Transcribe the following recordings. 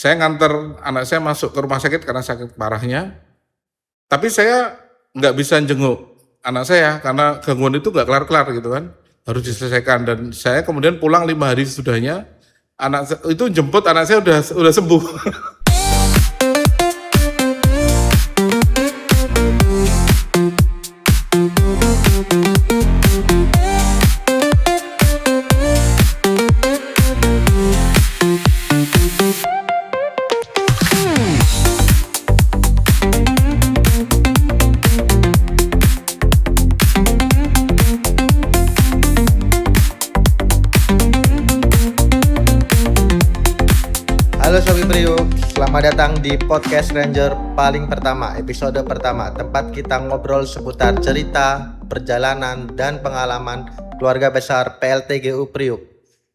Saya nganter anak saya masuk ke rumah sakit karena sakit parahnya, tapi saya nggak bisa jenguk anak saya karena gangguan itu nggak kelar-kelar gitu kan, harus diselesaikan. Dan saya kemudian pulang 5 hari sesudahnya, itu jemput anak saya udah sembuh. Halo Sobi Priuk, selamat datang di Podcast Ranger paling pertama, episode pertama, tempat kita ngobrol seputar cerita, perjalanan, dan pengalaman keluarga besar PLTGU Priuk.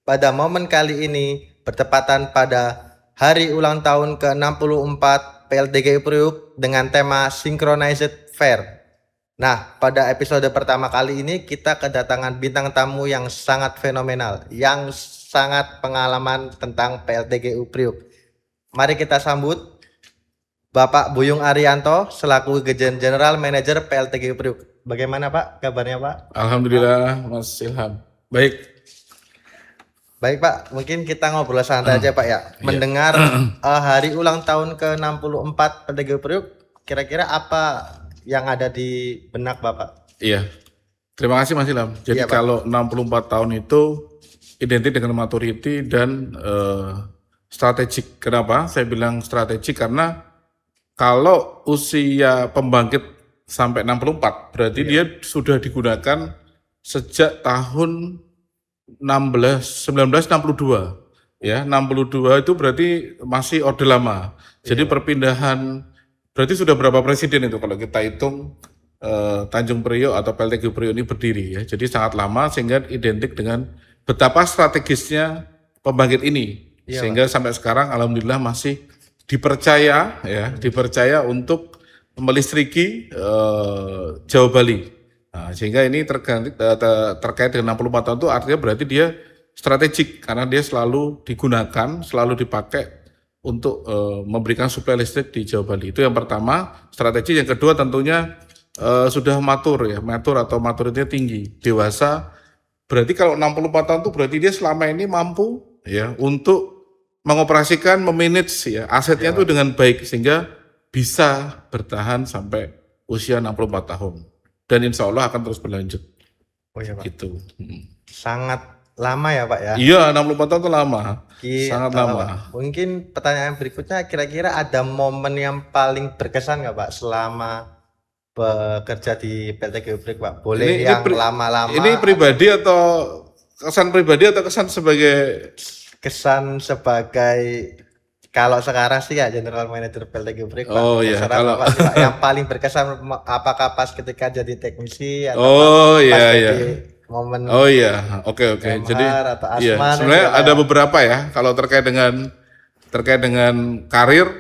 Pada momen kali ini, bertepatan pada hari ulang tahun ke-64 PLTGU Priuk dengan tema Synchronized Fair. Nah, pada episode pertama kali ini kita kedatangan bintang tamu yang sangat fenomenal, yang sangat pengalaman tentang PLTGU Priuk. Mari kita sambut Bapak Buyung Arianto selaku General Manager PLTGU Priuk. Bagaimana Pak kabarnya Pak? Alhamdulillah Mas Ilham. Baik Pak, mungkin kita ngobrol santai aja Pak ya. Mendengar hari ulang tahun ke-64 PLTGU Priuk, kira-kira apa yang ada di benak Bapak? Iya. Terima kasih Mas Ilham. Jadi Iya, Pak. kalau 64 tahun itu identik dengan maturity dan strategik. Kenapa? Saya bilang strategik karena kalau usia pembangkit sampai 64, berarti dia sudah digunakan sejak tahun 1962. Ya, 62 itu berarti masih Orde Lama. Jadi perpindahan, berarti sudah berapa presiden itu kalau kita hitung Tanjung Priok atau PLTGU Priok ini berdiri ya. Jadi sangat lama sehingga identik dengan betapa strategisnya pembangkit ini. Iya, Sehingga sampai sekarang alhamdulillah masih dipercaya untuk melistriki Jawa Bali. Nah, sehingga ini terkait dengan 64 tahun itu artinya berarti dia strategik karena dia selalu digunakan, selalu dipakai untuk memberikan suplai listrik di Jawa Bali. Itu yang pertama, strategi. Yang kedua tentunya sudah matur atau maturitinya tinggi, dewasa. Berarti kalau 64 tahun itu berarti dia selama ini mampu ya untuk mengoperasikan, memanage ya asetnya itu dengan baik sehingga bisa bertahan sampai usia 64 tahun dan insya Allah akan terus berlanjut. Oh iya Pak. Gitu. Sangat lama ya Pak ya. Iya, 64 tahun itu lama. Gitu, Sangat lama. Pak. Mungkin pertanyaan berikutnya, kira-kira ada momen yang paling berkesan nggak Pak selama bekerja di PLTGU Priuk Pak? Boleh yang lama-lama. Ini pribadi atau kesan pribadi atau kesan sebagai Kesan sebagai, kalau sekarang sih ya General Manager PLTGU Priuk Pak. Oh iya, Terserah kalau Bapak sih, Pak. Yang paling berkesan apakah pas ketika jadi teknisi atau Oh pas iya jadi iya. momen Oh iya, oke. Jadi atau iya, Asman sebenarnya yang ada beberapa ya. Kalau terkait dengan karir,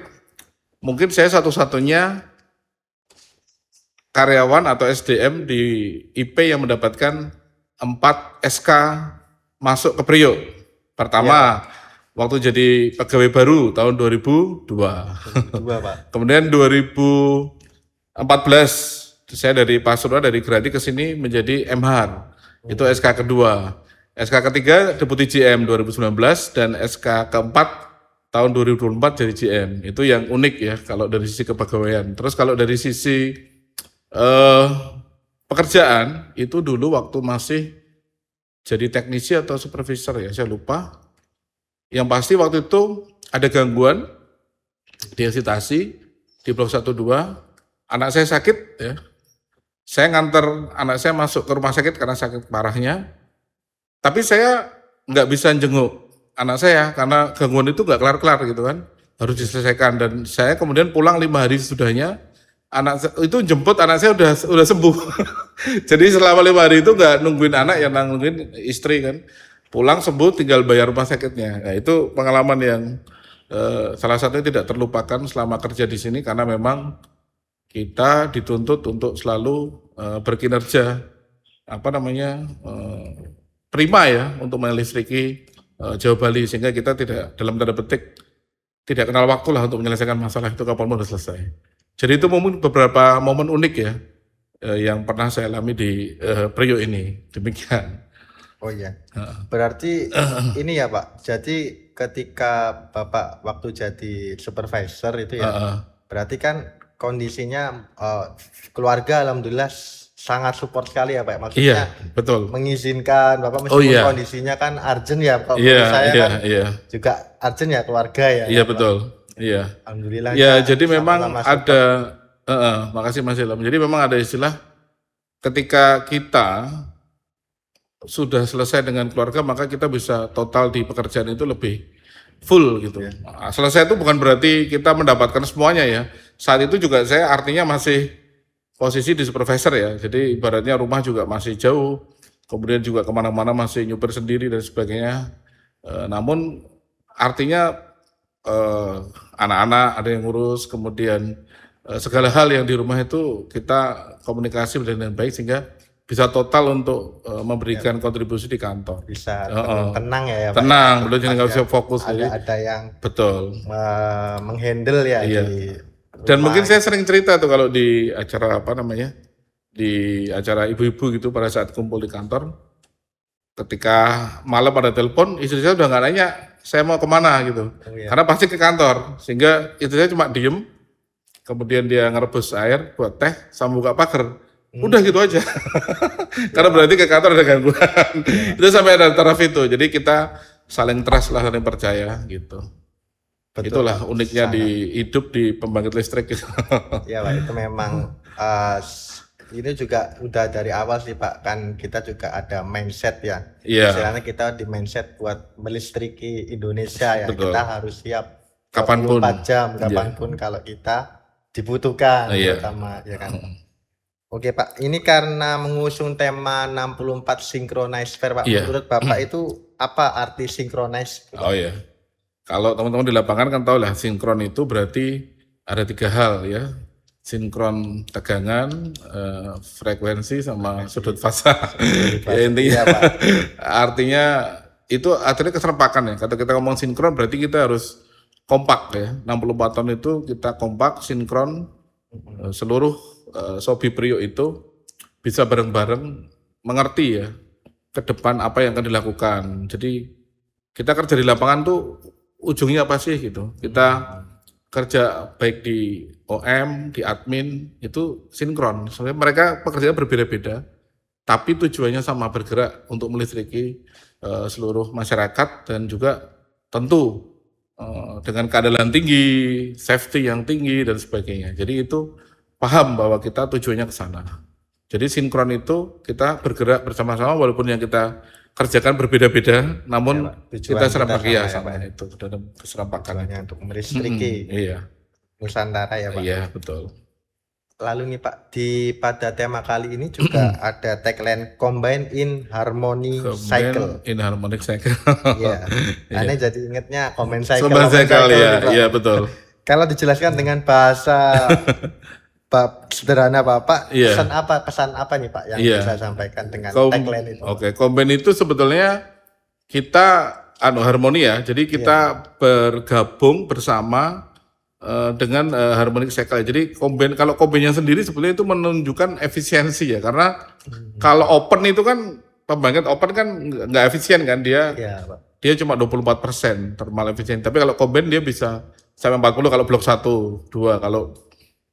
mungkin saya satu-satunya karyawan atau SDM di IP yang mendapatkan 4 SK masuk ke Priok. Pertama, waktu jadi pegawai baru tahun 2002. dua Pak. Kemudian 2014 saya dari Pasuruan, dari Grati ke sini menjadi MH. Itu SK kedua. SK ketiga Deputi GM 2019 dan SK keempat tahun 2024 jadi GM. Itu yang unik ya kalau dari sisi kepegawaian. Terus kalau dari sisi pekerjaan itu dulu waktu masih jadi teknisi atau supervisor ya, saya lupa. Yang pasti waktu itu ada gangguan di eksitasi di blok 1 2. Anak saya sakit ya. Saya nganter anak saya masuk ke rumah sakit karena sakit parahnya. Tapi saya nggak bisa jenguk anak saya karena gangguan itu nggak kelar-kelar gitu kan, harus diselesaikan. Dan saya kemudian pulang 5 hari sesudahnya, itu jemput anak saya udah sembuh. Jadi selama 5 hari itu nggak nungguin anak, yang nungguin istri kan. Pulang sembuh tinggal bayar rumah sakitnya. Nah, itu pengalaman yang salah satunya tidak terlupakan selama kerja di sini karena memang kita dituntut untuk selalu berkinerja prima ya untuk melistriki Jawa Bali, sehingga kita tidak, dalam tanda petik, tidak kenal waktu lah untuk menyelesaikan masalah itu kapan pun udah selesai. Jadi itu mungkin beberapa momen unik ya yang pernah saya alami di Priok ini. Demikian. Oh iya. Berarti ini ya Pak. Jadi ketika Bapak waktu jadi supervisor itu ya, berarti kan kondisinya keluarga alhamdulillah sangat support sekali ya Pak. Maksudnya Iya, betul. mengizinkan Bapak meskipun kondisinya kan urgent ya Pak. Saya kan juga urgent ya keluarga ya. Iya betul. Iya. Alhamdulillah. Ya jadi memang ada, makasih Mas Ilham. Jadi memang ada istilah ketika kita sudah selesai dengan keluarga maka kita bisa total di pekerjaan itu lebih full gitu. Nah, selesai itu bukan berarti kita mendapatkan semuanya ya. Saat itu juga saya artinya masih posisi di supervisor ya. Jadi ibaratnya rumah juga masih jauh. Kemudian juga kemana-mana masih nyupir sendiri dan sebagainya. Namun artinya anak-anak ada yang ngurus, kemudian segala hal yang di rumah itu kita komunikasi dengan baik sehingga bisa total untuk memberikan kontribusi di kantor. Bisa tenang ya Pak. Tenang, belum jadi nggak bisa fokus. Ada yang betul menghandle ya. Iya. Dan mungkin saya sering cerita tuh kalau di acara apa namanya, di acara ibu-ibu gitu pada saat kumpul di kantor, ketika malam ada telepon, istri saya udah nggak nanya saya mau kemana gitu, karena pasti ke kantor, sehingga istri saya cuma diem, kemudian dia ngerebus air buat teh sama buka pagar, udah gitu aja, karena berarti ke kantor ada gangguan, itu sampai ada taraf itu, jadi kita saling trust lah, saling percaya gitu. Betul, itulah uniknya sangat. Di hidup di pembangkit listrik gitu. Ya Pak, itu memang ini juga udah dari awal sih Pak, kan kita juga ada mindset ya. Istilahnya kita di mindset buat melistriki Indonesia ya. Betul. Kita harus siap kapanpun 24 jam kapanpun kalau kita dibutuhkan terutama ya kan. Oke Pak, ini karena mengusung tema 64 synchronized fair Pak. Menurut Bapak itu apa arti synchronized? Oh iya. Kalau teman-teman di lapangan kan tahu lah, sinkron itu berarti ada 3 hal ya. Sinkron tegangan, frekuensi sama sudut fasa. Ya, intinya artinya itu artinya keserentakan ya. Kalau kita ngomong sinkron berarti kita harus kompak ya. 64 ton itu kita kompak, sinkron, seluruh Sobi Priok itu bisa bareng-bareng mengerti ya ke depan apa yang akan dilakukan. Jadi kita kerja di lapangan tuh ujungnya apa sih gitu. Kita kerja baik di OM, di admin itu sinkron. Sebenarnya mereka pekerjaan berbeda-beda, tapi tujuannya sama, bergerak untuk melistriki seluruh masyarakat dan juga tentu dengan keandalan tinggi, safety yang tinggi dan sebagainya. Jadi itu paham bahwa kita tujuannya ke sana. Jadi sinkron itu kita bergerak bersama-sama walaupun yang kita kerjakan berbeda-beda, namun kita serampak ya sama itu dalam keserampakannya untuk melistriki Nusantara ya Pak. Iya betul. Lalu nih Pak, pada tema kali ini juga ada tagline Combine in Harmony Cycle. In Harmonic Cycle. Iya. Aneh jadi ingetnya Combine Cycle. Combine Cycle ya, iya betul. Kalau dijelaskan dengan bahasa sederhana Bapak, kesan apa nih Pak yang bisa sampaikan dengan tagline itu? Oke, Combine itu sebetulnya kita harmoni ya. Jadi kita bergabung bersama dengan harmonic cycle. Jadi kalau combine sendiri sebetulnya itu menunjukkan efisiensi ya. Karena kalau open itu kan pembangkit open kan nggak efisien kan dia. Dia cuma 24% thermal efisien. Tapi kalau combine dia bisa sampai 40 kalau blok 1, 2 kalau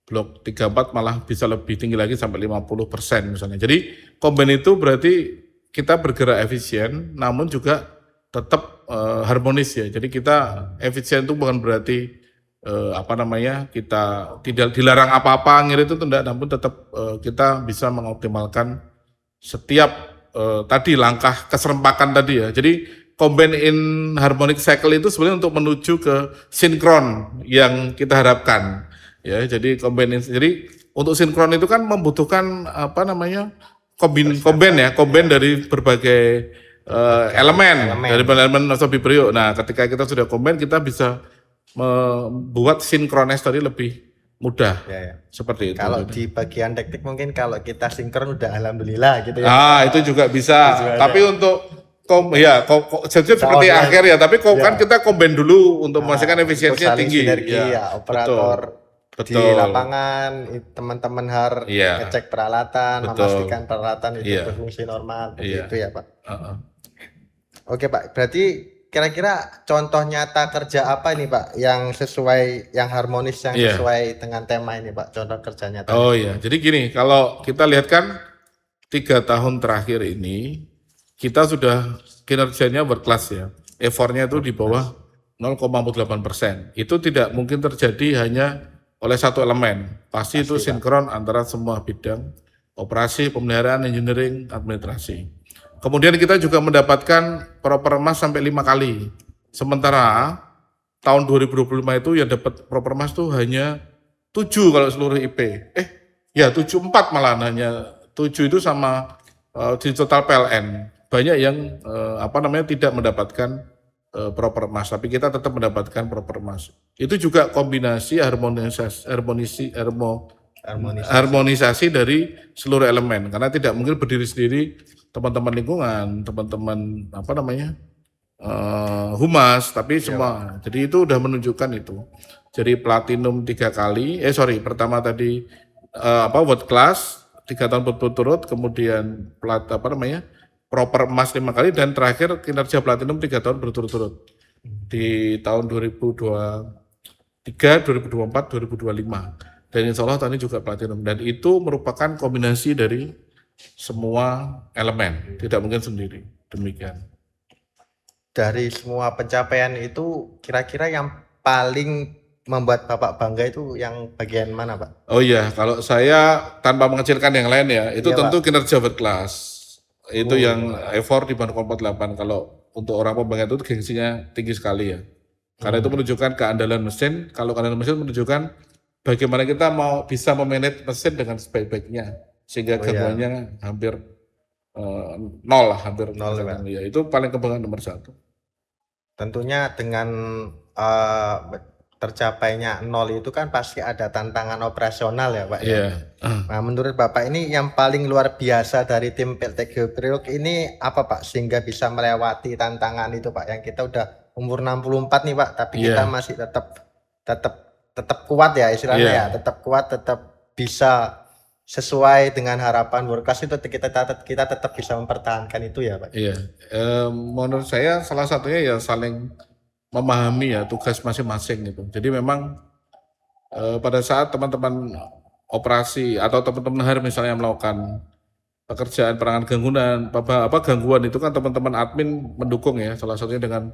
blok 3, 4 malah bisa lebih tinggi lagi sampai 50% misalnya. Jadi combine itu berarti kita bergerak efisien namun juga tetap harmonis ya. Jadi kita efisien itu bukan berarti kita tidak dilarang apa-apa ngirit itu tidak, namun tetap kita bisa mengoptimalkan setiap tadi langkah keserempakan tadi ya. Jadi combine in harmonic cycle itu sebenarnya untuk menuju ke sinkron yang kita harapkan. Ya, jadi combine untuk sinkron itu kan membutuhkan combine dari berbagai elemen dari elemen Sobi Priok. Nah, ketika kita sudah combine kita bisa membuat sinkronis tadi lebih mudah. Seperti itu. Kalau di bagian teknik mungkin kalau kita sinkron udah alhamdulillah gitu ya. Itu juga bisa. Tapi untuk jadi seperti online. akhir ya, tapi Ya. kan kita combine dulu untuk memastikan Untuk efisiensinya saling tinggi. sinergi ya, operator di Betul. lapangan, teman-teman harus Iya. ngecek peralatan, Betul. memastikan peralatan itu Iya. berfungsi normal, Iya. begitu ya Pak. Heeh. Oke Pak, berarti kira-kira contoh nyata kerja apa ini Pak yang sesuai, yang harmonis, yang Iya. sesuai dengan tema ini Pak, contoh kerja nyata. Oh iya, jadi gini, kalau kita lihat kan 3 tahun terakhir ini kita sudah kinerjanya world-class ya, effortnya itu di bawah 0,48%. Itu tidak mungkin terjadi hanya oleh satu elemen, pasti itu Pasti, Pak. sinkron antara semua bidang, operasi, pemeliharaan, engineering, administrasi. Kemudian kita juga mendapatkan propermas sampai 5 kali. Sementara tahun 2025 itu yang dapat propermas tuh hanya 7 kalau seluruh IP. 74 malahan, hanya 7 itu sama di total PLN. Banyak yang tidak mendapatkan propermas, tapi kita tetap mendapatkan propermas. Itu juga kombinasi harmonisasi dari seluruh elemen, karena tidak mungkin berdiri sendiri teman-teman lingkungan, teman-teman humas, tapi semua. Jadi itu udah menunjukkan itu. Jadi platinum 3 kali, pertama tadi world class 3 tahun berturut-turut, kemudian proper emas 5 kali, dan terakhir kinerja platinum 3 tahun berturut-turut di tahun 2023, 2024, 2025. Dan insya Allah tahun ini juga platinum. Dan itu merupakan kombinasi dari semua elemen, tidak mungkin sendiri. Demikian. Dari semua pencapaian itu, kira-kira yang paling membuat Bapak bangga itu yang bagian mana Pak? Oh iya, kalau saya tanpa mengecilkan yang lain ya, itu Iya, tentu kinerja world class. Itu yang Pak. effort di Bandung 48. Kalau untuk orang pembangga itu gengsinya tinggi sekali ya. Karena itu menunjukkan keandalan mesin. Kalau keandalan mesin menunjukkan bagaimana kita mau bisa memanage mesin dengan sebaik-baiknya. Sehingga gangguannya hampir nol lah, hampir Nol, Pak. ya. Itu paling kebanggaan nomor 1. Tentunya dengan tercapainya nol itu kan pasti ada tantangan operasional ya Pak. Iya. Nah, menurut Bapak ini yang paling luar biasa dari tim PLT Geopriok ini apa Pak, sehingga bisa melewati tantangan itu Pak, yang kita udah umur 64 nih Pak, tapi kita masih tetap kuat ya istilahnya ya, tetap kuat, tetap bisa sesuai dengan harapan world-class itu, kita tetap bisa mempertahankan itu ya Pak. Iya. Menurut saya salah satunya ya saling memahami ya tugas masing-masing gitu. Jadi memang pada saat teman-teman operasi atau teman-teman HAR misalnya melakukan pekerjaan penanganan gangguan itu kan teman-teman admin mendukung ya, salah satunya dengan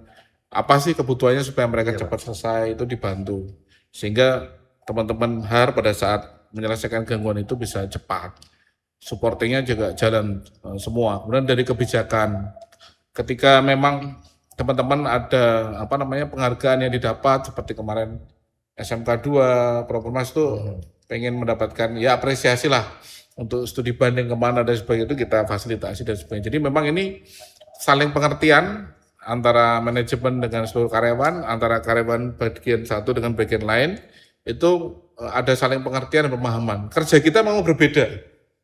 apa sih kebutuhannya supaya mereka cepat selesai, itu dibantu. Sehingga teman-teman HAR pada saat menyelesaikan gangguan itu bisa cepat. Supportingnya juga jalan semua. Kemudian dari kebijakan, ketika memang teman-teman ada penghargaan yang didapat seperti kemarin SMK 2, Propermas itu pengen mendapatkan ya apresiasi lah untuk studi banding kemana dan sebagainya, itu kita fasilitasi dan sebagainya. Jadi memang ini saling pengertian antara manajemen dengan seluruh karyawan, antara karyawan bagian satu dengan bagian lain, itu ada saling pengertian dan pemahaman. Kerja kita memang berbeda,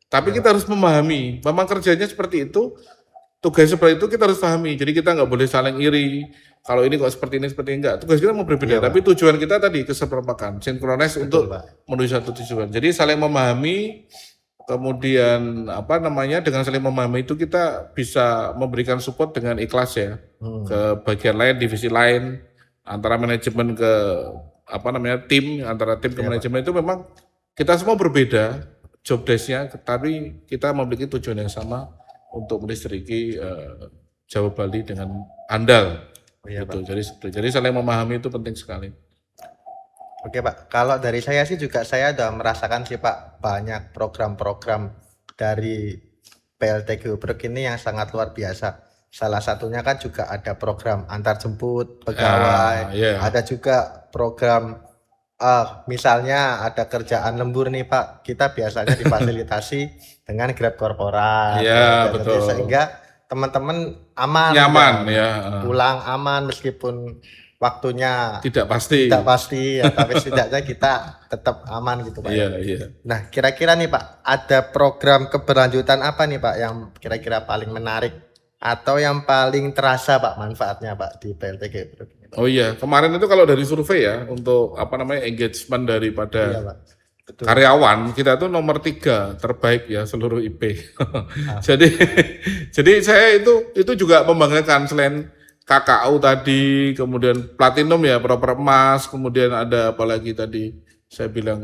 tapi kita harus memahami, memang kerjanya seperti itu, tugas seperti itu kita harus pahami. Jadi kita nggak boleh saling iri. Kalau ini kok seperti ini, enggak. Tugas kita mau berbeda, tapi tujuan kita tadi keserpakan, sinkronis untuk menuju satu tujuan. Jadi saling memahami, kemudian dengan saling memahami itu kita bisa memberikan support dengan ikhlas ya ke bagian lain, divisi lain, antara manajemen ke tim, antara tim ke manajemen. Itu memang kita semua berbeda job desk-nya, tapi kita memiliki tujuan yang sama untuk melistriki Jawa Bali dengan andal. Gitu. Jadi saling memahami itu penting sekali. Oke Pak, kalau dari saya sih juga saya udah merasakan sih Pak, banyak program-program dari PLT Geopriok ini yang sangat luar biasa. Salah satunya kan juga ada program antar jemput pegawai, ada juga program misalnya ada kerjaan lembur nih Pak, kita biasanya difasilitasi dengan Grab korporat, betul. Sehingga teman-teman aman, nyaman pulang aman meskipun waktunya tidak pasti ya, tapi setidaknya kita tetap aman gitu Pak. Iya. Nah kira-kira nih Pak, ada program keberlanjutan apa nih Pak yang kira-kira paling menarik atau yang paling terasa Pak manfaatnya Pak di PLTG Bro? Oh iya, kemarin itu kalau dari survei ya untuk engagement daripada Iya Pak, betul. karyawan kita tuh nomor 3 terbaik ya seluruh IP. Ah, Jadi jadi saya itu juga membanggakan selain KKU tadi, kemudian platinum ya, proper emas, kemudian ada apalagi tadi saya bilang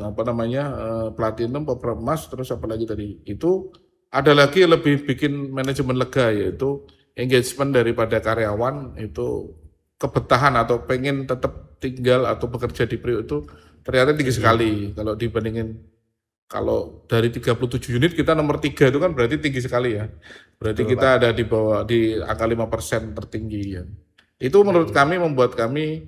platinum, proper emas, terus apalagi tadi itu ada lagi yang lebih bikin manajemen lega yaitu engagement daripada karyawan itu kebetahan atau pengen tetap tinggal atau bekerja di Priok itu ternyata tinggi sekali kalau dibandingin kalau dari 37 unit kita nomor 3 itu kan berarti tinggi sekali ya. Berarti betul, kita Pak. ada di bawah di angka 5% tertinggi ya. Itu menurut kami membuat kami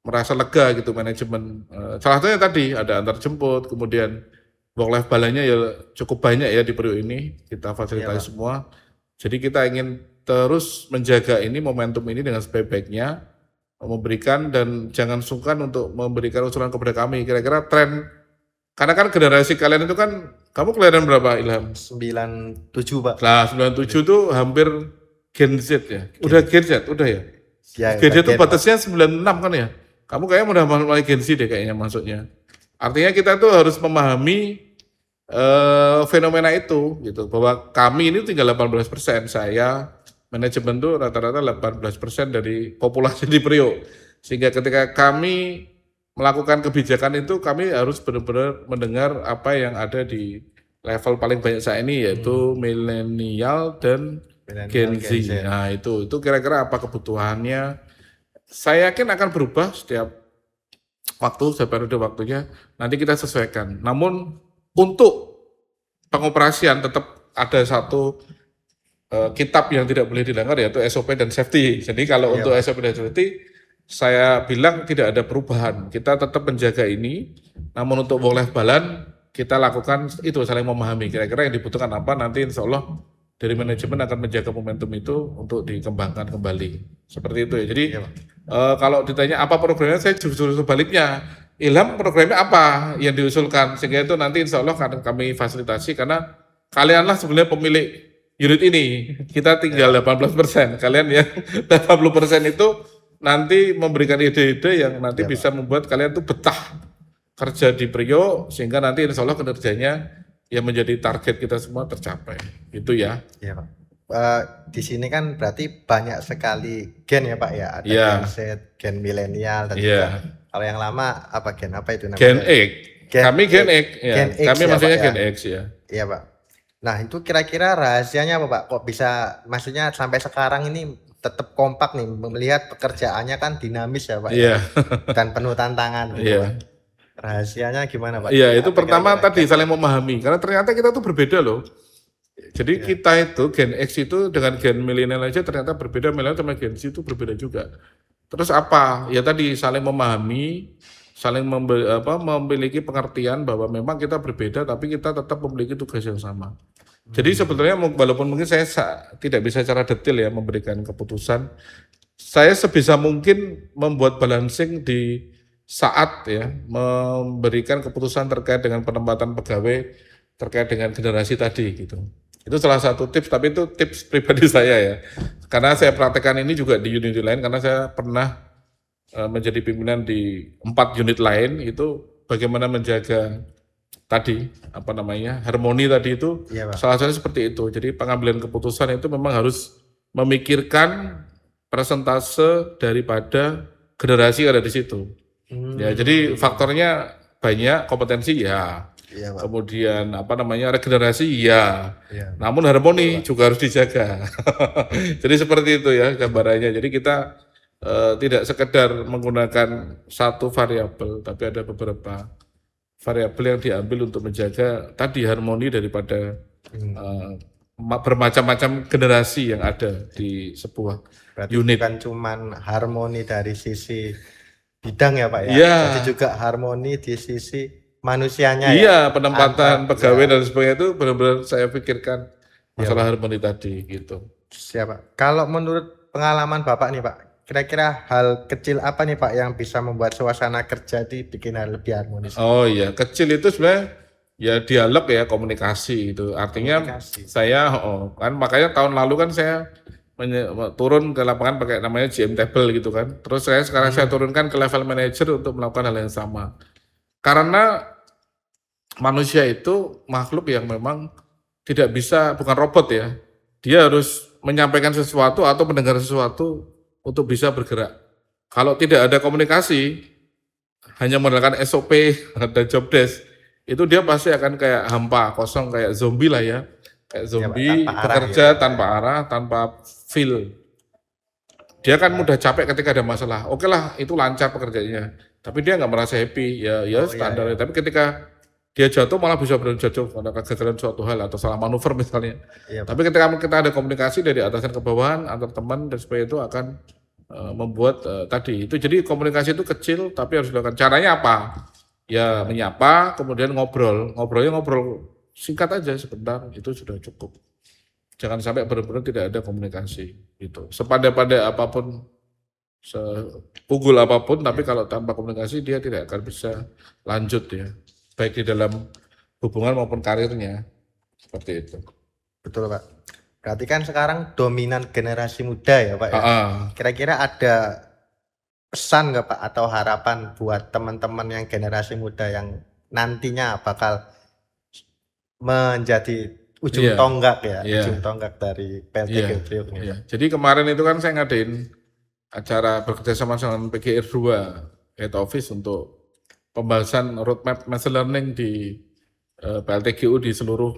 merasa lega gitu manajemen. Salah satunya tadi ada antar jemput, kemudian work life balance-nya ya cukup banyak ya di Priok ini. Kita fasilitasi Iya, semua. Jadi kita ingin terus menjaga ini momentum ini dengan sebaik-baiknya memberikan dan jangan sungkan untuk memberikan usulan kepada kami. Kira-kira tren karena kan generasi kalian itu kan kamu kelahiran berapa Ilham? 97 Pak. Nah, 97 tuh hampir Gen Z ya. Udah Gen Z, udah ya. Ya, Gen Z itu bagian, Pak. batasnya 96 kan ya. Kamu kayaknya udah mulai Gen Z deh kayaknya masuknya. Artinya kita tuh harus memahami fenomena itu gitu bahwa kami ini tinggal 18%, saya manajemen tuh rata-rata 18% dari populasi di Priok. Sehingga ketika kami melakukan kebijakan itu kami harus benar-benar mendengar apa yang ada di level paling banyak saat ini yaitu milenial dan Milenial, Gen Z. Nah, itu kira-kira apa kebutuhannya. Saya yakin akan berubah setiap periode waktunya nanti kita sesuaikan. Namun untuk pengoperasian tetap ada satu kitab yang tidak boleh dilanggar yaitu SOP dan safety. Jadi kalau Iya, untuk Pak. SOP dan safety saya bilang tidak ada perubahan. Kita tetap menjaga ini. Namun untuk work life balance kita lakukan itu saling memahami. Kira-kira yang dibutuhkan apa nanti insya Allah dari manajemen akan menjaga momentum itu untuk dikembangkan kembali. Seperti itu ya. Jadi Iya, Pak. kalau ditanya apa programnya, saya justru sebaliknya. Ilham programnya apa yang diusulkan sehingga itu nanti insya Allah akan kami fasilitasi karena kalianlah sebenarnya pemilik unit ini. Kita tinggal 18%. Kalian yang 80% itu nanti memberikan ide-ide yang nanti Ya, bisa membuat kalian tuh betah kerja di Priok sehingga nanti insya Allah kinerjanya yang menjadi target kita semua tercapai. Itu ya. Iya, Pak. Di sini kan berarti banyak sekali gen ya Pak ya. Ada Iya. gen Z, gen milenial dan Iya. juga kalau yang lama apa gen apa itu namanya? Gen X. Gen Kami Gen X. X. Ya. Gen X Kami ya, maksudnya Pak, Gen ya. X ya. Iya Pak. Nah itu kira-kira rahasianya apa Pak? Kok bisa maksudnya sampai sekarang ini tetap kompak nih melihat pekerjaannya kan dinamis ya Pak ya. Iya. Dan penuh tantangan gitu Iya. Pak. Rahasianya gimana Pak? Iya, itu Apa pertama kira-kira? tadi saling memahami karena ternyata kita tuh berbeda loh. Jadi kita itu Gen X itu dengan Gen milenial aja ternyata berbeda, milenial sama Gen Z itu berbeda juga. Terus apa? Ya tadi saling memahami, saling memiliki pengertian bahwa memang kita berbeda tapi kita tetap memiliki tugas yang sama. Jadi sebetulnya walaupun mungkin saya tidak bisa secara detail ya memberikan keputusan, saya sebisa mungkin membuat balancing di saat ya memberikan keputusan terkait dengan penempatan pegawai terkait dengan generasi tadi gitu. Itu salah satu tips, tapi itu tips pribadi saya ya. Karena saya praktekkan ini juga di unit lain karena saya pernah menjadi pimpinan di 4 unit lain itu bagaimana menjaga tadi harmoni tadi itu Iya Pak. salah satunya seperti itu. Jadi pengambilan keputusan itu memang harus memikirkan persentase daripada generasi yang ada di situ. Ya, jadi faktornya banyak, kompetensi ya. Iya Pak. Kemudian regenerasi ya. Iya. Namun harmoni juga harus dijaga. Jadi seperti itu ya gambarannya. Jadi kita tidak sekedar menggunakan satu variabel, tapi ada beberapa variabel yang diambil untuk menjaga tadi harmoni daripada bermacam-macam generasi yang ada di sebuah Berarti unit. bukan cuman harmoni dari sisi bidang ya Pak ya, Iya. jadi juga harmoni di sisi manusianya ya. Iya, penempatan Antar- pegawai ya. dan sebagainya itu benar-benar saya pikirkan masalah harmoni tadi gitu. Siapa? Kalau menurut pengalaman Bapak nih Pak, kira-kira hal kecil apa nih Pak yang bisa membuat suasana kerja dibikin lebih harmonis? Oh iya, kecil itu sebenarnya ya dialog ya komunikasi itu. Artinya Komunikasi. saya kan makanya tahun lalu kan saya turun ke lapangan pakai namanya GM table gitu kan. Terus sekarang saya turunkan ke level manager untuk melakukan hal yang sama. Karena manusia itu makhluk yang memang tidak bisa, bukan robot ya. Dia harus menyampaikan sesuatu atau mendengar sesuatu untuk bisa bergerak. Kalau tidak ada komunikasi, hanya menggunakan SOP dan job desk, itu dia pasti akan kayak hampa, kosong, kayak zombie lah ya. Kayak zombie, tanpa arah bekerja ya. tanpa arah, tanpa feel. Dia kan mudah capek ketika ada masalah. Oke lah, itu lancar pekerjaannya. Tapi dia nggak merasa happy, ya standar. Tapi ketika dia jatuh malah bisa jatuh karena kegagalan suatu hal atau salah manuver misalnya. Tapi ketika kita ada komunikasi dari atasan ke bawahan, antar teman dan sebagainya, itu akan membuat tadi. Itu jadi komunikasi itu kecil tapi harus dilakukan. Caranya apa? Ya menyapa, kemudian ngobrol. Ngobrolnya ngobrol singkat aja sebentar, itu sudah cukup. Jangan sampai benar-benar tidak ada komunikasi gitu. Sepandai-pandai apapun, seunggul apapun, tapi kalau tanpa komunikasi dia tidak akan bisa lanjut ya, baik di dalam hubungan maupun karirnya, seperti itu. Betul Pak. Berarti kan sekarang dominan generasi muda ya Pak ya. Kira-kira ada pesan nggak Pak atau harapan buat teman-teman yang generasi muda yang nantinya bakal menjadi ujung tonggak ya, ujung tonggak dari PLTGU Priok ini. Jadi kemarin itu kan saya ngadain acara bekerjasama dengan PGR 2 Head Office untuk pembahasan roadmap machine learning di PLTGU di seluruh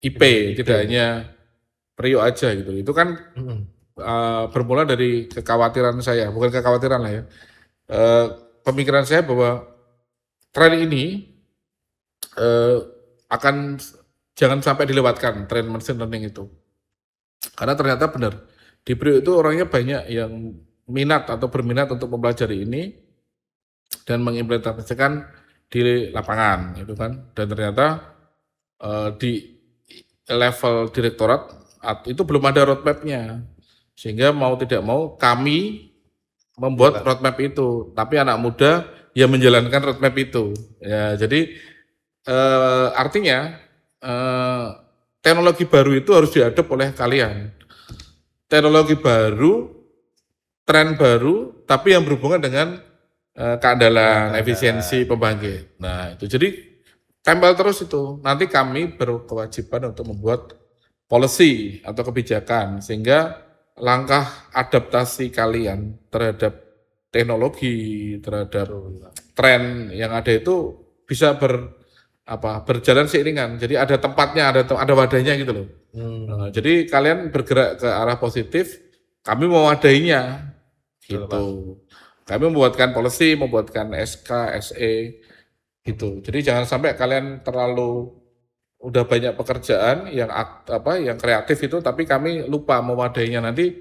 IP, tidak hanya Priok aja gitu. Itu kan bermula dari kekhawatiran saya, bukan kekhawatiran lah ya. Pemikiran saya bahwa tren ini akan jangan sampai dilewatkan, tren machine learning itu. Karena ternyata benar, di Priok itu orangnya banyak yang minat atau berminat untuk mempelajari ini dan mengimplementasikan di lapangan gitu kan. Dan ternyata di level direktorat itu belum ada roadmap-nya. Sehingga mau tidak mau kami membuat roadmap itu, tapi anak muda yang menjalankan roadmap itu. Ya, jadi artinya teknologi baru itu harus diadop oleh kalian. Teknologi baru, tren baru, tapi yang berhubungan dengan keandalan, efisiensi pembangkit. Nah itu jadi tempel terus itu. Nanti kami berkewajiban untuk membuat policy atau kebijakan sehingga langkah adaptasi kalian terhadap teknologi, terhadap tren yang ada itu bisa berjalan seiringan. Jadi ada tempatnya, ada wadahnya gitu loh. Nah, jadi kalian bergerak ke arah positif, kami mewadahinya gitu. Kami membuatkan policy, membuatkan SK, SE gitu. Jadi jangan sampai kalian terlalu udah banyak pekerjaan yang yang kreatif itu, tapi kami lupa mewadahinya. Nanti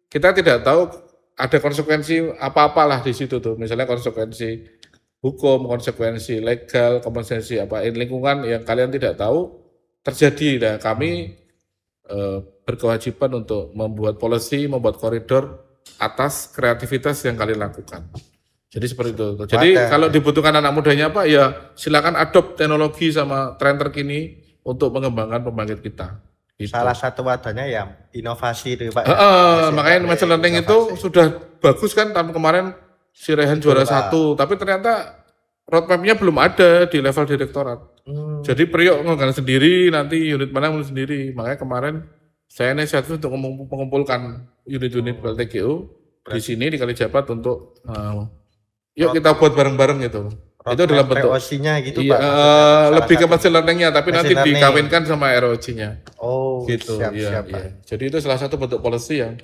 kita tidak tahu ada konsekuensi apa-apalah di situ tuh. Misalnya konsekuensi hukum, konsekuensi legal, konsekuensi lingkungan yang kalian tidak tahu terjadi. Nah, kami berkewajiban untuk membuat policy, membuat koridor atas kreativitas yang kalian lakukan. Jadi seperti itu. Jadi kalau dibutuhkan anak mudanya apa, ya silakan adopt teknologi sama tren terkini untuk mengembangkan pembangkit kita. Gitu. Salah satu wadahnya ya inovasi itu Pak. Makanya machine learning itu sudah bagus kan tahun kemarin si Rehan juara 1, tapi ternyata roadmap-nya belum ada di level direktorat. Jadi Priok ngomongin sendiri, nanti unit mana ngomongin sendiri. Makanya kemarin saya inisiatif untuk mengumpulkan unit-unit PLTGU di sini di Kalijapat untuk yuk kita buat bareng-bareng gitu. Itu dalam bentuk ROC-nya gitu Pak. Lebih ke machine learning-nya, tapi nanti dikawinkan sama ROC-nya. Oh, gitu. Siap, Jadi itu salah satu bentuk policy yang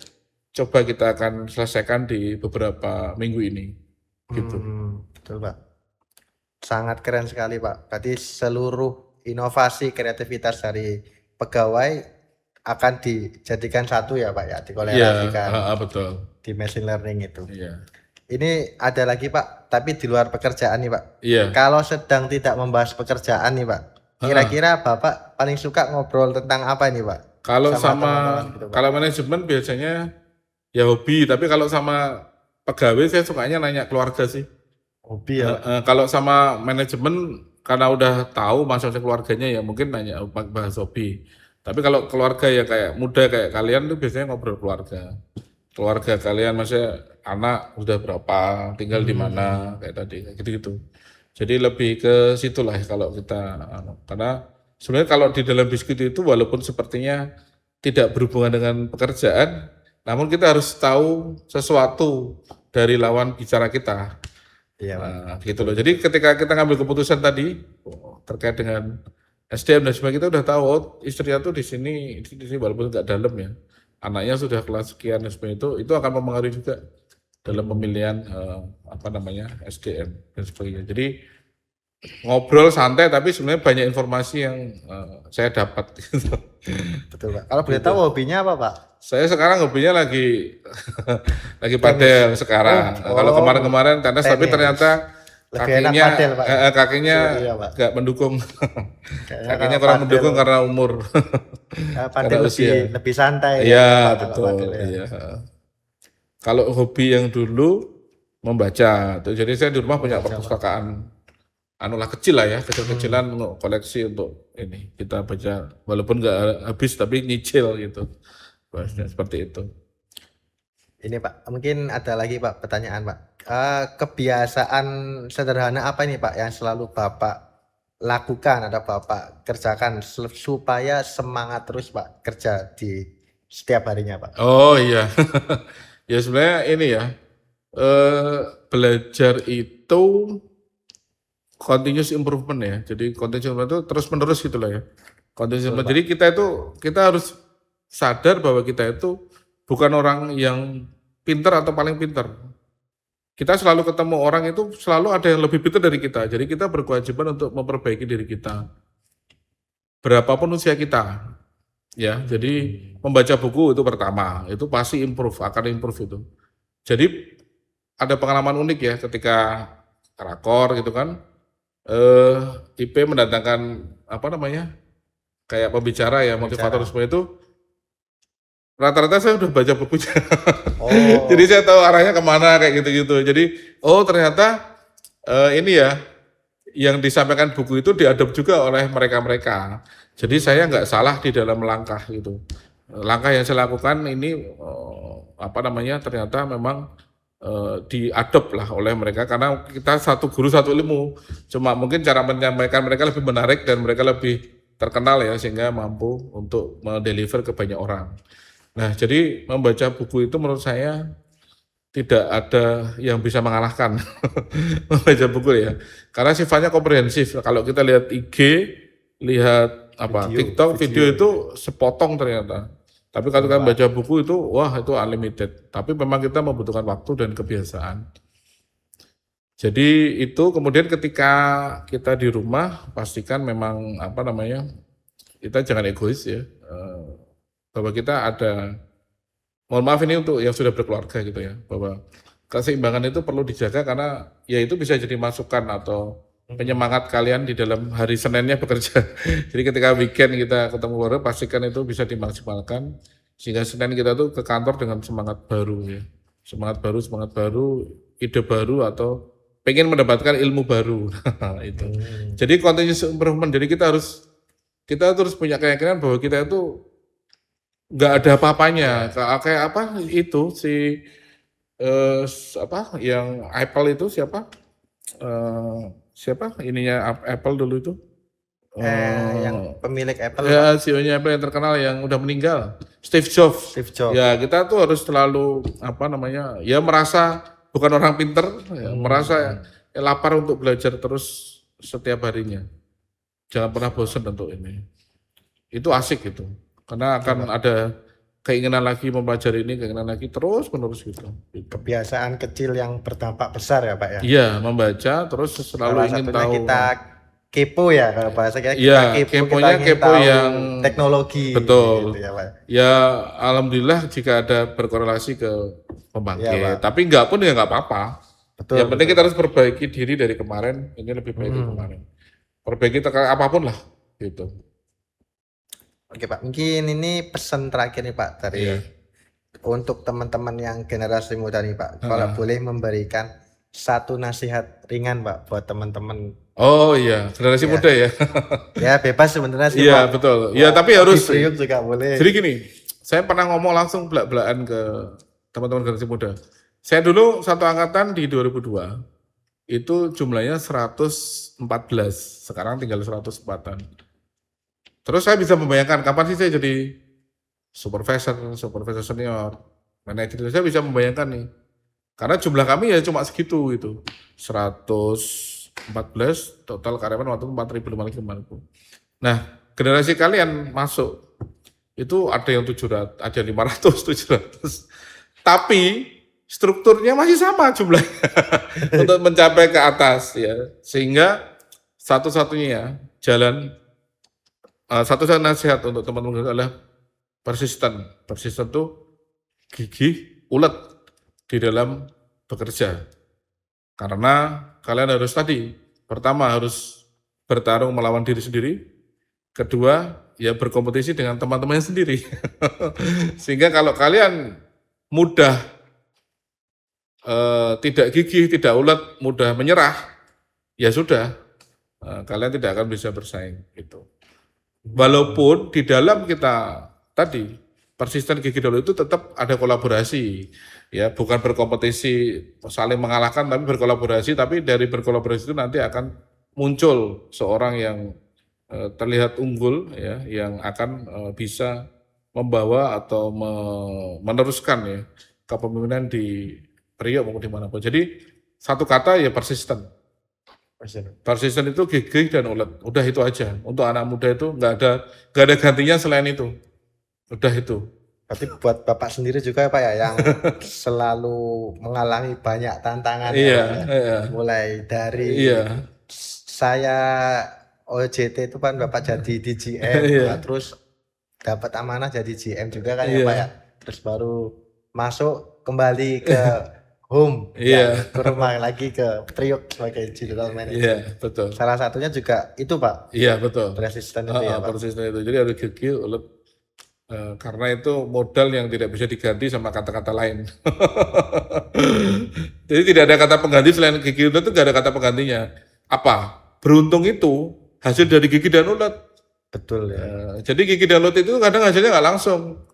coba kita akan selesaikan di beberapa minggu ini. Gitu. Betul Pak. Sangat keren sekali Pak. Berarti seluruh inovasi kreativitas dari pegawai akan dijadikan satu ya Pak ya, dikolerasikan. Iya, betul. Di machine learning itu. Iya. Ini ada lagi Pak, tapi di luar pekerjaan nih Pak. Iya. Kalau sedang tidak membahas pekerjaan nih Pak, kira-kira Bapak paling suka ngobrol tentang apa nih Pak? Kalau kalau manajemen biasanya ya hobi, tapi kalau sama pegawai saya sukanya nanya keluarga sih. Hobi ya. Kalau sama manajemen karena udah tahu maksudnya keluarganya ya mungkin nanya bahas hobi. Tapi kalau keluarga ya kayak muda kayak kalian tuh biasanya ngobrol keluarga. Keluarga kalian maksudnya anak udah berapa, tinggal di mana kayak tadi kayak gitu-gitu. Jadi lebih ke situlah ya kalau kita karena sebenarnya kalau di dalam biskuit itu walaupun sepertinya tidak berhubungan dengan pekerjaan, namun kita harus tahu sesuatu dari lawan bicara kita. Iya, Pak. Nah, gitu loh. Jadi ketika kita ngambil keputusan tadi terkait dengan SDM dan sebagainya, kita udah tahu istrinya tuh di sini walaupun nggak dalam ya. Anaknya sudah kelas sekian dan sebagainya itu akan mempengaruhi juga dalam pemilihan SDM dan sebagainya. Jadi ngobrol santai tapi sebenarnya banyak informasi yang saya dapat. Gitu. Betul, Pak. Kalau boleh tahu hobinya apa, Pak? Saya sekarang hobinya lagi lagi padel sekarang. Kalau kemarin-kemarin tenis tapi ternyata Lebih enak kakinya padel, Pak. kakinya Iya, Pak. nggak mendukung. Kayaknya Kakinya kalau kurang padel- mendukung karena umur. Padel karena usia. lebih santai. Iya, ya, Pak, kalau betul. padel, ya. Iya. Kalau hobi yang dulu membaca. Tuh, jadi saya di rumah punya perpustakaan anulah kecil lah ya, kecil-kecilan untuk koleksi untuk ini. Kita baca walaupun nggak habis tapi nyicil gitu. Bahasnya seperti itu. Ini, Pak, mungkin ada lagi, Pak, pertanyaan, Pak. Kebiasaan sederhana apa ini, Pak, yang selalu Bapak lakukan atau Bapak kerjakan supaya semangat terus, Pak, kerja di setiap harinya, Pak? Oh iya, ya sebenarnya ini ya, belajar itu continuous improvement ya. Jadi continuous improvement itu terus menerus gitu lah ya. Continuous improvement. Jadi kita harus sadar bahwa kita itu bukan orang yang pintar atau paling pintar. Kita selalu ketemu orang itu selalu ada yang lebih pintar dari kita. Jadi kita berkewajiban untuk memperbaiki diri kita. Berapapun usia kita. Ya, jadi membaca buku itu pertama, itu pasti akan improve itu. Jadi ada pengalaman unik ya ketika rakor gitu kan, IP mendatangkan kayak pembicara ya, motivator semua itu. Rata-rata saya udah baca bukunya. Oh, Jadi saya tahu arahnya kemana kayak gitu-gitu. Jadi ternyata ini ya yang disampaikan buku itu diadop juga oleh mereka-mereka. Jadi saya nggak salah di dalam langkah gitu. Langkah yang saya lakukan ini ternyata memang diadop lah oleh mereka karena kita satu guru satu ilmu. Cuma mungkin cara menyampaikan mereka lebih menarik dan mereka lebih terkenal ya sehingga mampu untuk mendeliver ke banyak orang. Nah, jadi membaca buku itu menurut saya tidak ada yang bisa mengalahkan membaca buku ya. Karena sifatnya komprehensif. Kalau kita lihat IG, lihat TikTok, video itu sepotong ternyata. Tapi kalau kita baca buku itu, wah itu unlimited. Tapi memang kita membutuhkan waktu dan kebiasaan. Jadi itu kemudian ketika kita di rumah, pastikan memang kita jangan egois ya. Bahwa kita ada, mohon maaf ini untuk yang sudah berkeluarga gitu ya, bahwa keseimbangan itu perlu dijaga karena ya itu bisa jadi masukan atau penyemangat kalian di dalam hari Seninnya bekerja. Jadi ketika weekend kita ketemu keluarga, pastikan itu bisa dimaksimalkan sehingga Senin kita tuh ke kantor dengan semangat baru ya, semangat baru, ide baru atau pengen mendapatkan ilmu baru. Itu. Jadi continuous improvement. Jadi kita terus punya keyakinan bahwa kita itu nggak ada apa-apanya. Kayak apa itu yang Apple itu siapa Apple dulu itu yang pemilik Apple, ya CEO-nya Apple yang terkenal yang udah meninggal, Steve Jobs. Ya kita tuh harus selalu ya merasa bukan orang pinter ya, merasa lapar untuk belajar terus setiap harinya, jangan pernah bosan untuk ini. Itu asik gitu. Karena akan ada keinginan lagi mempelajari ini, keinginan lagi terus menerus gitu. Kebiasaan kecil yang berdampak besar ya, Pak ya. Iya, membaca terus selalu ingin tahu. Kita kepo ya kalau bahasa kita. Iya, keponya kepo yang teknologi. Betul. Gitu ya, Pak. Ya, alhamdulillah jika ada berkorelasi ke pembangkit. Ya, tapi enggak pun ya enggak apa-apa. Betul. Yang penting kita harus perbaiki diri dari kemarin, ini lebih baik dari kemarin. Perbaiki apapun lah gitu. Oke Pak, mungkin ini pesan terakhir nih Pak dari untuk teman-teman yang generasi muda nih Pak. Kalau boleh memberikan satu nasihat ringan Pak buat teman-teman. Oh iya, generasi Ya. muda ya. Ya bebas sebenarnya sih Iya, Pak. betul. Ya, Mau tapi harus. di Priuk juga boleh. Jadi gini, saya pernah ngomong langsung belak-belakan ke teman-teman generasi muda. Saya dulu satu angkatan di 2002, itu jumlahnya 114, sekarang tinggal 104-an. Terus saya bisa membayangkan kapan sih saya jadi supervisor senior, manajer. Saya bisa membayangkan nih. Karena jumlah kami ya cuma segitu gitu. 114 total karyawan waktu 4.500. Nah, generasi kalian masuk itu ada yang 700, ada 500, 700. Tapi strukturnya masih sama jumlahnya untuk mencapai ke atas ya. Sehingga satu-satunya jalan satu-satunya nasihat untuk teman-teman adalah persisten. Persisten itu gigih, ulet di dalam bekerja. Karena kalian harus pertama harus bertarung melawan diri sendiri, kedua ya berkompetisi dengan teman-temannya sendiri. Sehingga kalau kalian mudah tidak gigih, tidak ulet, mudah menyerah, ya sudah, kalian tidak akan bisa bersaing gitu. Walaupun di dalam kita tadi persisten gigih dulu itu tetap ada kolaborasi, ya bukan berkompetisi saling mengalahkan, tapi berkolaborasi. Tapi dari berkolaborasi itu nanti akan muncul seorang yang terlihat unggul, ya, yang akan bisa membawa atau meneruskan ya kepemimpinan di Priok maupun dimanapun. Jadi satu kata ya persisten. Persisten itu gigih dan ulet. Udah itu aja. Untuk anak muda itu nggak ada gantinya selain itu. Udah itu. Berarti buat Bapak sendiri juga Pak ya yang selalu mengalami banyak tantangan Iya, ya, Pak, ya. iya. Mulai dari Iya. saya OJT itu kan Bapak jadi DGM, Iya. terus dapat amanah jadi GM juga kan ya Iya. Pak ya. Terus baru masuk kembali ke home, Iya. ke rumah lagi ke Priok sebagai general manager. Iya, betul. Salah satunya juga itu Pak, Iya, betul. persisten itu ya Pak. Persisten itu. Jadi harus gigih, ulet. Karena itu modal yang tidak bisa diganti sama kata-kata lain. Jadi tidak ada kata pengganti selain gigih ulet, itu nggak ada kata penggantinya. Apa? Beruntung itu hasil dari gigih dan ulet. Betul ya. Jadi gigih dan ulet itu kadang hasilnya nggak langsung.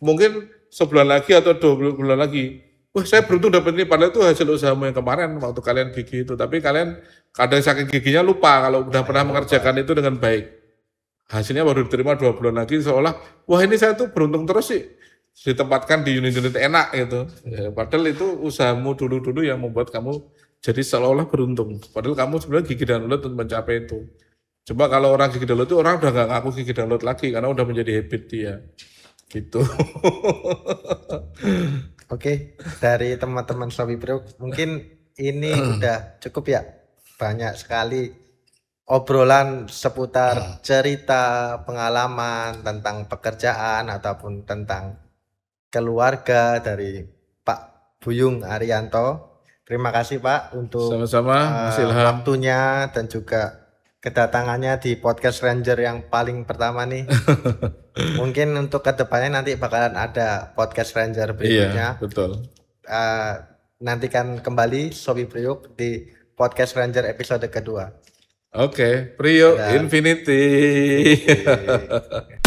Mungkin sebulan lagi atau 2 bulan lagi. Wah, saya beruntung dapat ini. Padahal itu hasil usahamu yang kemarin waktu kalian gigih itu. Tapi kalian kadang saking gigihnya lupa kalau udah pernah mengerjakan itu dengan baik. Hasilnya baru diterima 2 bulan lagi, seolah wah ini saya tuh beruntung terus sih ditempatkan di unit-unit enak gitu. Ya, padahal itu usahamu dulu-dulu yang membuat kamu jadi seolah-olah beruntung. Padahal kamu sebenarnya gigih dan ulet untuk mencapai itu. Coba kalau orang gigih dan ulet itu orang udah nggak ngaku gigih dan ulet lagi karena udah menjadi habit dia. Gitu. Oke, dari teman-teman Sobi Priok mungkin ini udah cukup ya. Banyak sekali obrolan seputar cerita, pengalaman tentang pekerjaan ataupun tentang keluarga dari Pak Buyung Arianto. Terima kasih Pak untuk Sama-sama, Mas Ilham. waktunya dan juga kedatangannya di podcast Ranger yang paling pertama nih. Mungkin untuk kedepannya nanti bakalan ada podcast Ranger berikutnya. Iya, betul. Nantikan kembali Sobi Priok di podcast Ranger episode kedua. Oke, Priok Dan- Infinity. Oke.